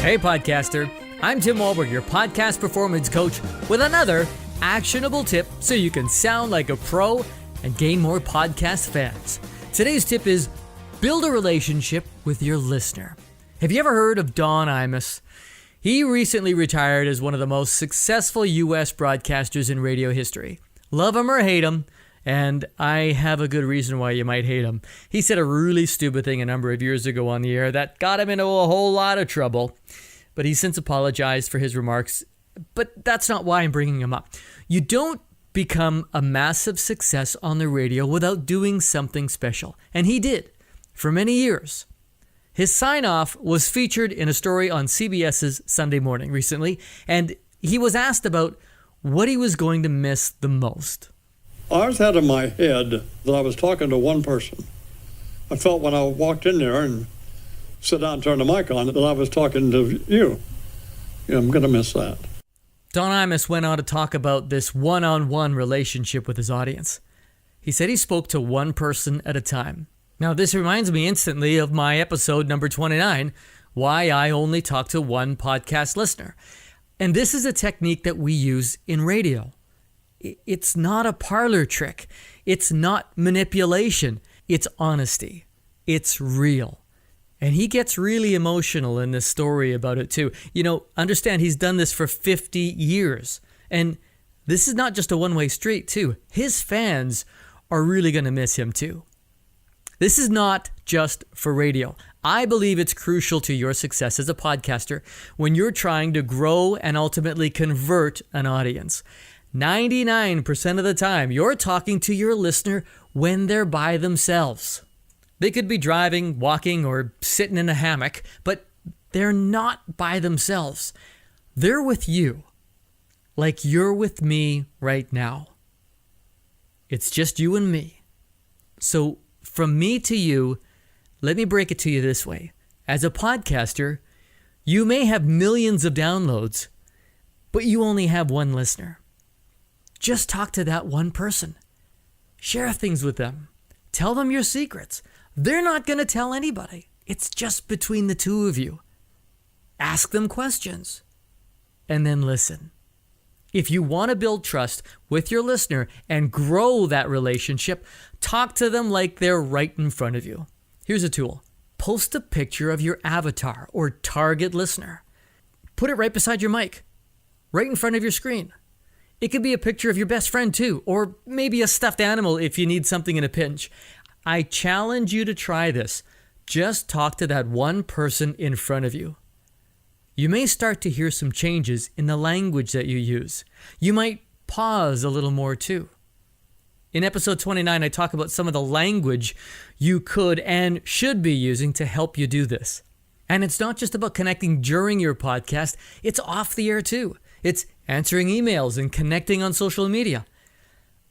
Hey podcaster, I'm Tim Wahlberg, your podcast performance coach, with another actionable tip so you can sound like a pro and gain more podcast fans. Today's tip is build a relationship with your listener. Have you ever heard of Don Imus? He recently retired as one of the most successful U.S. broadcasters in radio history. Love him or hate him, and I have a good reason why you might hate him. He said a really stupid thing a number of years ago on the air that got him into a whole lot of trouble. But he's since apologized for his remarks. But that's not why I'm bringing him up. You don't become a massive success on the radio without doing something special. And he did, for many years. His sign-off was featured in a story on CBS's Sunday Morning recently, and he was asked about what he was going to miss the most. I always had in my head that I was talking to one person. I felt when I walked in there and sit down and turn the mic on that I was talking to you. Yeah, I'm going to miss that. Don Imus went on to talk about this one-on-one relationship with his audience. He said he spoke to one person at a time. Now, this reminds me instantly of my episode number 29, Why I Only Talk to One Podcast Listener. And this is a technique that we use in radio. It's not a parlor trick. It's not manipulation. It's honesty. It's real. And he gets really emotional in this story about it too. You know, understand he's done this for 50 years. And this is not just a one-way street too. His fans are really going to miss him too. This is not just for radio. I believe it's crucial to your success as a podcaster when you're trying to grow and ultimately convert an audience. 99% of the time, you're talking to your listener when they're by themselves. They could be driving, walking, or sitting in a hammock, but they're not by themselves. They're with you, like you're with me right now. It's just you and me. So from me to you, let me break it to you this way. As a podcaster, you may have millions of downloads, but you only have one listener. Just talk to that one person. Share things with them. Tell them your secrets. They're not going to tell anybody. It's just between the two of you. Ask them questions. And then listen. If you want to build trust with your listener and grow that relationship, talk to them like they're right in front of you. Here's a tool. Post a picture of your avatar or target listener. Put it right beside your mic, right in front of your screen. It could be a picture of your best friend too, or maybe a stuffed animal if you need something in a pinch. I challenge you to try this. Just talk to that one person in front of you. You may start to hear some changes in the language that you use. You might pause a little more too. In episode 29, I talk about some of the language you could and should be using to help you do this. And it's not just about connecting during your podcast, it's off the air too. It's answering emails and connecting on social media.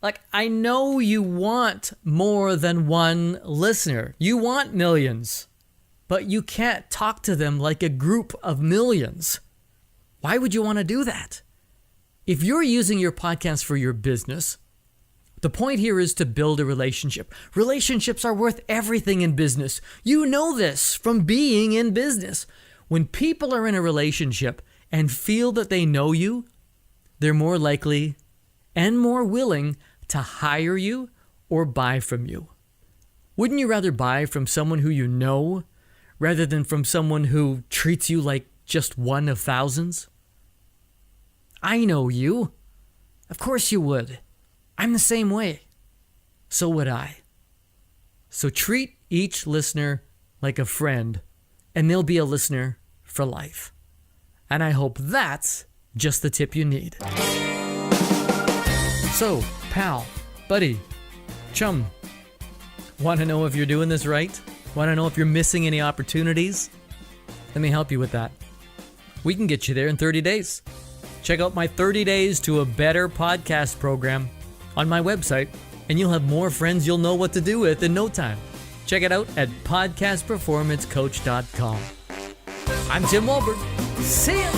Like, I know you want more than one listener. You want millions, but you can't talk to them like a group of millions. Why would you want to do that? If you're using your podcast for your business, the point here is to build a relationship. Relationships are worth everything in business. You know this from being in business. When people are in a relationship and feel that they know you, they're more likely and more willing to hire you or buy from you. Wouldn't you rather buy from someone who you know rather than from someone who treats you like just one of thousands? I know you. Of course you would. I'm the same way. So would I. So treat each listener like a friend, and they'll be a listener for life. And I hope that's just the tip you need. So, pal, buddy, chum, want to know if you're doing this right? Want to know if you're missing any opportunities? Let me help you with that. We can get you there in 30 days. Check out my 30 Days to a Better Podcast program on my website, and you'll have more friends you'll know what to do with in no time. Check it out at podcastperformancecoach.com. I'm Tim Wahlberg. See ya!